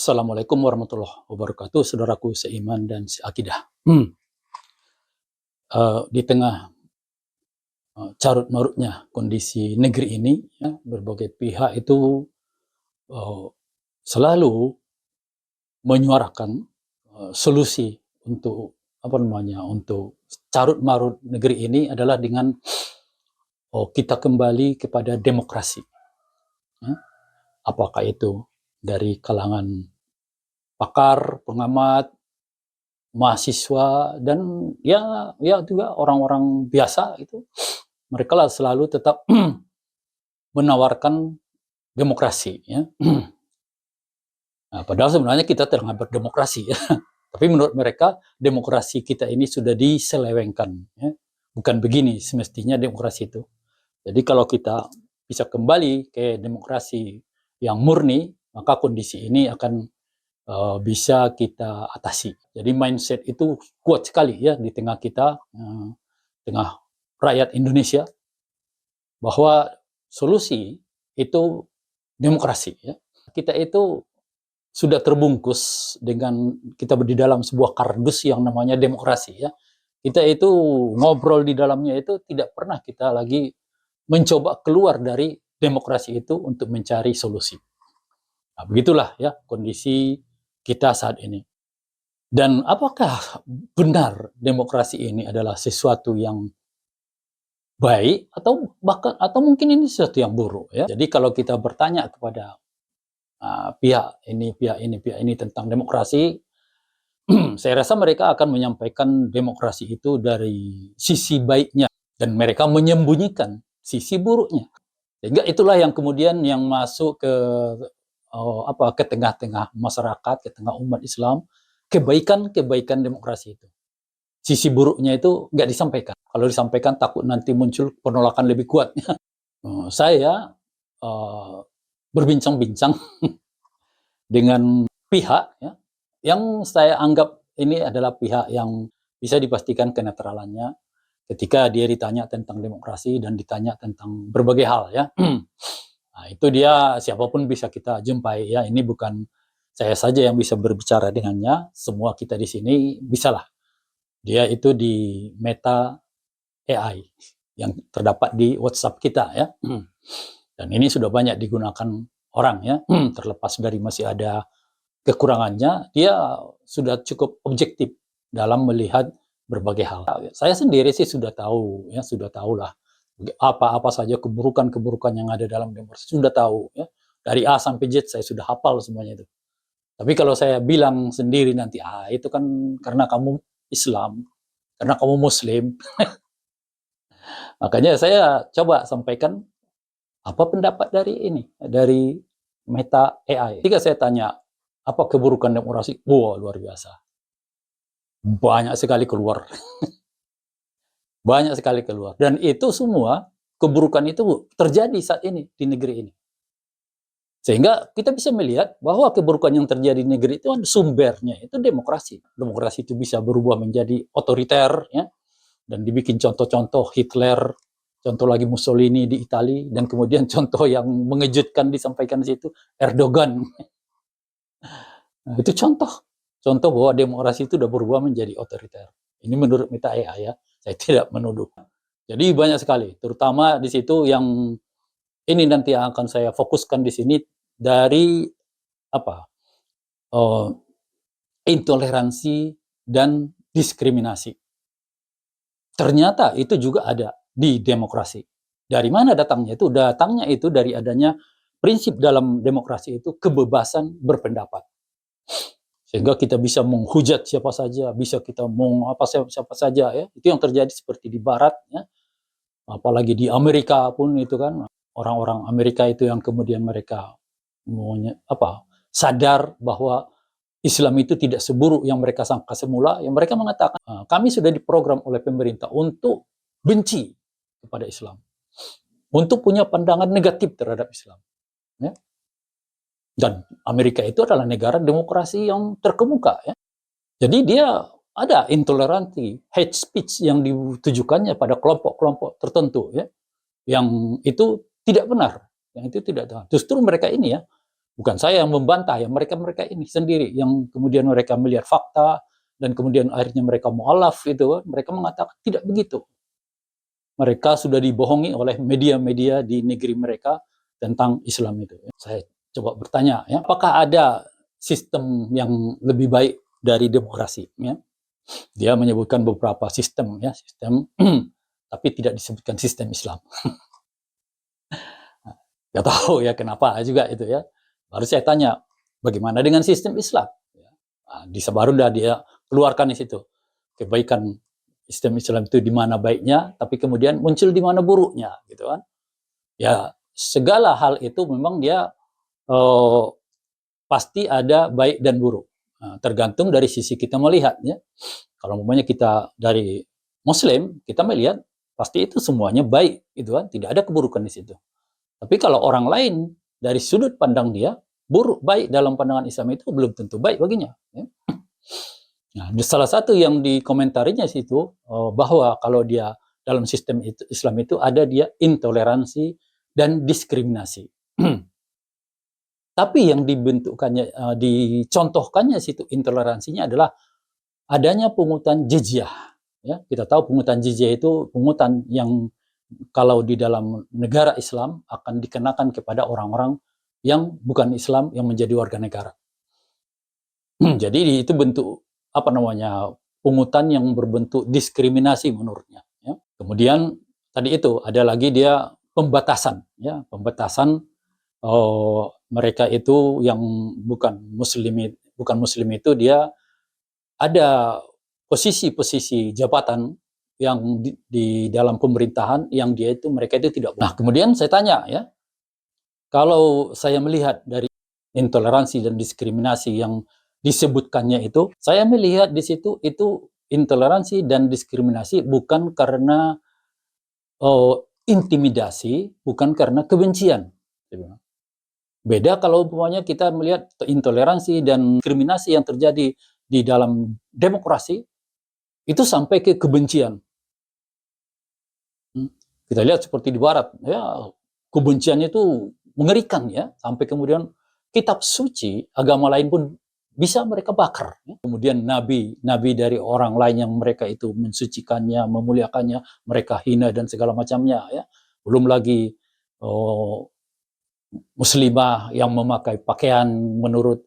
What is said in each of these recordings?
Assalamualaikum warahmatullahi wabarakatuh, saudaraku seiman dan seakidah. Di tengah carut marutnya kondisi negeri ini, ya, berbagai pihak itu uh, selalu menyuarakan solusi untuk untuk carut marut negeri ini adalah dengan kita kembali kepada demokrasi. Ya. Apakah itu dari kalangan pakar, pengamat, mahasiswa, dan ya juga orang-orang biasa itu, mereka lah selalu tetap menawarkan demokrasi, ya. Nah, padahal sebenarnya kita tengah berdemokrasi, ya. Tapi menurut mereka demokrasi kita ini sudah diselewengkan, ya. Bukan begini semestinya demokrasi itu. Jadi kalau kita bisa kembali ke demokrasi yang murni, maka kondisi ini akan bisa kita atasi. Jadi mindset itu kuat sekali, ya, di tengah kita, tengah rakyat Indonesia, bahwa solusi itu demokrasi, ya. Kita itu sudah terbungkus dengan kita di dalam sebuah kardus yang namanya demokrasi, ya. Kita itu ngobrol di dalamnya itu tidak pernah kita lagi mencoba keluar dari demokrasi itu untuk mencari solusi. Nah, begitulah, ya, kondisi kita saat ini. Dan apakah benar demokrasi ini adalah sesuatu yang baik atau mungkin ini sesuatu yang buruk, ya. Jadi kalau kita bertanya kepada pihak ini tentang demokrasi, saya rasa mereka akan menyampaikan demokrasi itu dari sisi baiknya dan mereka menyembunyikan sisi buruknya. Sehingga itulah yang kemudian yang masuk ke tengah-tengah masyarakat, ke tengah umat Islam, kebaikan demokrasi itu. Sisi buruknya itu nggak disampaikan. Kalau disampaikan takut nanti muncul penolakan lebih kuat. Saya berbincang-bincang dengan pihak, ya, yang saya anggap ini adalah pihak yang bisa dipastikan kenetralannya ketika dia ditanya tentang demokrasi dan ditanya tentang berbagai hal, ya. Nah, itu dia, siapapun bisa kita jumpai, ya. Ini bukan saya saja yang bisa berbicara dengannya, semua kita di sini bisalah. Dia itu di Meta AI yang terdapat di WhatsApp kita, ya. Dan ini sudah banyak digunakan orang, ya. Terlepas dari masih ada kekurangannya, dia sudah cukup objektif dalam melihat berbagai hal. Saya sendiri sih sudah tahu, ya, sudah tahulah apa-apa saja keburukan-keburukan yang ada dalam demokrasi, sudah tahu, ya. Dari A sampai Z saya sudah hafal semuanya itu. Tapi kalau saya bilang sendiri nanti, itu kan karena kamu Islam, karena kamu Muslim. Makanya saya coba sampaikan apa pendapat dari Meta AI. Ketika saya tanya, apa keburukan demokrasi? Wah, luar biasa. Banyak sekali keluar. Banyak sekali keluar. Dan itu semua, keburukan itu terjadi saat ini di negeri ini. Sehingga kita bisa melihat bahwa keburukan yang terjadi di negeri itu sumbernya itu demokrasi. Demokrasi itu bisa berubah menjadi otoriter, ya, dan dibikin contoh-contoh Hitler, contoh lagi Mussolini di Italia, dan kemudian contoh yang mengejutkan disampaikan di situ, Erdogan. Nah, itu contoh bahwa demokrasi itu sudah berubah menjadi otoriter. Ini menurut Meta AI, ya. Saya tidak menuduh. Jadi banyak sekali, terutama di situ yang ini nanti yang akan saya fokuskan di sini dari intoleransi dan diskriminasi. Ternyata itu juga ada di demokrasi. Dari mana datangnya itu? Datangnya itu dari adanya prinsip dalam demokrasi itu kebebasan berpendapat. Sehingga kita bisa menghujat siapa saja, bisa kita siapa saja, ya. Itu yang terjadi seperti di Barat, ya. Apalagi di Amerika pun itu kan, orang-orang Amerika itu yang kemudian mereka sadar bahwa Islam itu tidak seburuk yang mereka sangka semula, yang mereka mengatakan, kami sudah diprogram oleh pemerintah untuk benci kepada Islam, untuk punya pandangan negatif terhadap Islam, ya. Dan Amerika itu adalah negara demokrasi yang terkemuka, ya. Jadi dia ada intoleransi, hate speech yang ditujukannya pada kelompok-kelompok tertentu, ya, yang itu tidak benar, yang itu tidak benar. Justru mereka ini, ya, Bukan saya yang membantah ya, mereka-mereka ini sendiri yang kemudian mereka melihat fakta dan kemudian akhirnya mereka mualaf itu, mereka mengatakan tidak begitu. Mereka sudah dibohongi oleh media-media di negeri mereka tentang Islam itu. Saya coba bertanya, ya, apakah ada sistem yang lebih baik dari demokrasi? Ya? Dia menyebutkan beberapa sistem, ya, sistem, tapi tidak disebutkan sistem Islam. Gak tahu ya kenapa juga itu ya. Baru saya tanya, bagaimana dengan sistem Islam? Nah, baru dia keluarkan di situ kebaikan sistem Islam itu di mana baiknya, tapi kemudian muncul di mana buruknya, gitu kan? Ya segala hal itu memang dia pasti ada baik dan buruk. Nah, tergantung dari sisi kita melihatnya. Kalau umpamanya kita dari Muslim, kita melihat pasti itu semuanya baik, gitu kan? Tidak ada keburukan di situ. Tapi kalau orang lain dari sudut pandang dia buruk, baik dalam pandangan Islam itu belum tentu baik baginya. Ya. Nah, salah satu yang dikomentarinya situ bahwa kalau dia dalam sistem Islam itu ada dia intoleransi dan diskriminasi. Tapi yang dibentukkannya, dicontohkannya situ intoleransinya adalah adanya pungutan jizyah. Ya, kita tahu pungutan jizyah itu pungutan yang kalau di dalam negara Islam akan dikenakan kepada orang-orang yang bukan Islam yang menjadi warga negara. Jadi itu bentuk apa namanya pungutan yang berbentuk diskriminasi menurutnya. Ya. Kemudian tadi itu ada lagi dia pembatasan, ya pembatasan mereka itu yang bukan muslim itu dia ada posisi-posisi jabatan yang di dalam pemerintahan yang mereka itu tidak. Nah kemudian saya tanya ya, kalau saya melihat dari intoleransi dan diskriminasi yang disebutkannya itu, saya melihat di situ itu intoleransi dan diskriminasi bukan karena intimidasi, bukan karena kebencian. Beda kalau umpamanya kita melihat intoleransi dan diskriminasi yang terjadi di dalam demokrasi, itu sampai ke kebencian. Kita lihat seperti di Barat, ya kebenciannya itu mengerikan ya, sampai kemudian kitab suci agama lain pun bisa mereka bakar. Ya. Kemudian nabi dari orang lain yang mereka itu mensucikannya, memuliakannya, mereka hina dan segala macamnya. Ya. Belum lagi muslimah yang memakai pakaian menurut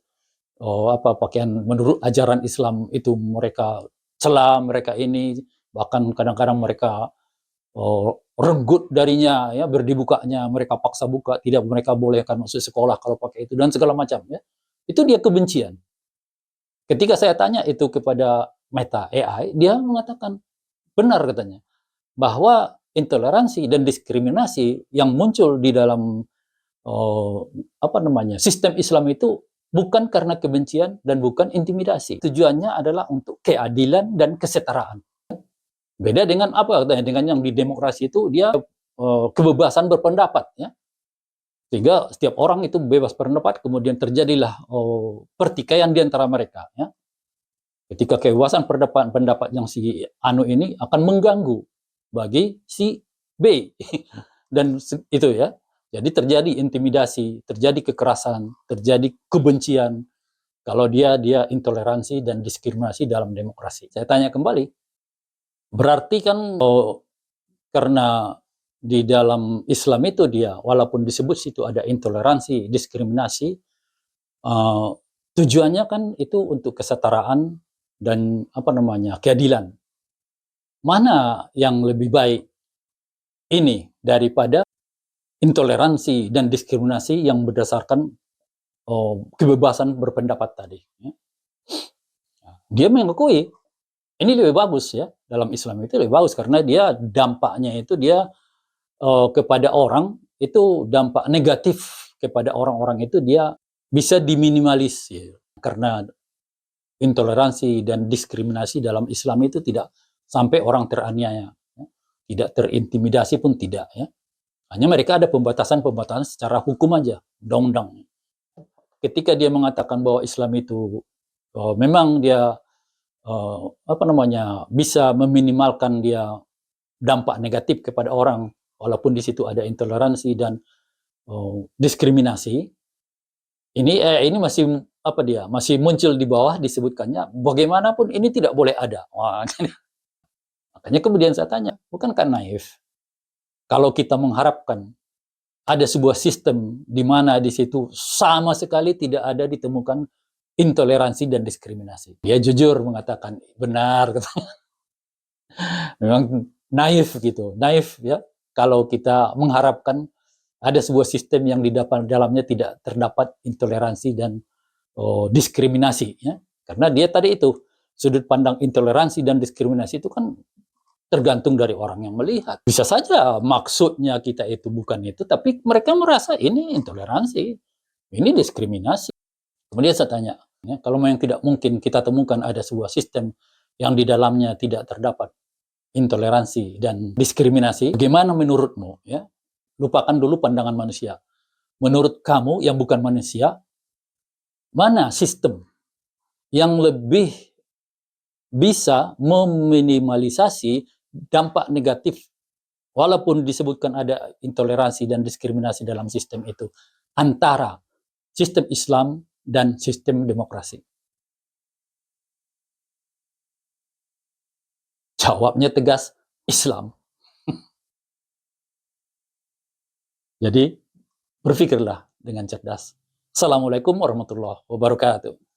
pakaian menurut ajaran Islam itu mereka cela, mereka ini bahkan kadang-kadang mereka renggut darinya, ya berdibukanya, mereka paksa buka, tidak mereka bolehkan masuk sekolah kalau pakai itu dan segala macam ya. Itu dia kebencian. Ketika saya tanya itu kepada Meta AI, dia mengatakan benar katanya bahwa intoleransi dan diskriminasi yang muncul di dalam sistem Islam itu bukan karena kebencian dan bukan intimidasi. Tujuannya adalah untuk keadilan dan kesetaraan. Beda dengan dengan yang di demokrasi itu dia kebebasan berpendapat ya. Sehingga setiap orang itu bebas berpendapat, kemudian terjadilah pertikaian di antara mereka ya. Ketika kebebasan pendapat yang si anu ini akan mengganggu bagi si B dan itu ya. Jadi terjadi intimidasi, terjadi kekerasan, terjadi kebencian kalau dia intoleransi dan diskriminasi dalam demokrasi. Saya tanya kembali, berarti kan karena di dalam Islam itu dia walaupun disebut situ ada intoleransi, diskriminasi, tujuannya kan itu untuk kesetaraan dan keadilan. Mana yang lebih baik ini daripada intoleransi dan diskriminasi yang berdasarkan kebebasan berpendapat tadi. Ya. Dia mengakui ini lebih bagus ya dalam Islam itu lebih bagus karena dia dampaknya itu dia kepada orang itu dampak negatif kepada orang-orang itu dia bisa diminimalisir karena intoleransi dan diskriminasi dalam Islam itu tidak sampai orang teraniaya, ya. Tidak terintimidasi pun tidak ya. Hanya mereka ada pembatasan-pembatasan secara hukum aja, undang-undang. Ketika dia mengatakan bahwa Islam itu memang dia bisa meminimalkan dia dampak negatif kepada orang, walaupun di situ ada intoleransi dan diskriminasi, Ini masih apa dia? Masih muncul di bawah disebutkannya bagaimanapun ini tidak boleh ada. Wah, makanya kemudian saya tanya, bukankah naif kalau kita mengharapkan ada sebuah sistem di mana di situ sama sekali tidak ada ditemukan intoleransi dan diskriminasi. Dia jujur mengatakan benar, memang naif gitu, naif ya. Kalau kita mengharapkan ada sebuah sistem yang di dalamnya tidak terdapat intoleransi dan diskriminasi, ya. Karena dia tadi itu sudut pandang intoleransi dan diskriminasi itu kan tergantung dari orang yang melihat. Bisa saja maksudnya kita itu bukan itu, tapi mereka merasa ini intoleransi, ini diskriminasi. Kemudian saya tanya, ya, kalau memang tidak mungkin kita temukan ada sebuah sistem yang di dalamnya tidak terdapat intoleransi dan diskriminasi, bagaimana menurutmu? Ya, lupakan dulu pandangan manusia. Menurut kamu yang bukan manusia, mana sistem yang lebih bisa meminimalisasi dampak negatif walaupun disebutkan ada intoleransi dan diskriminasi dalam sistem itu antara sistem Islam dan sistem demokrasi? Jawabnya tegas, Islam. Jadi berpikirlah dengan cerdas. Assalamualaikum warahmatullahi wabarakatuh.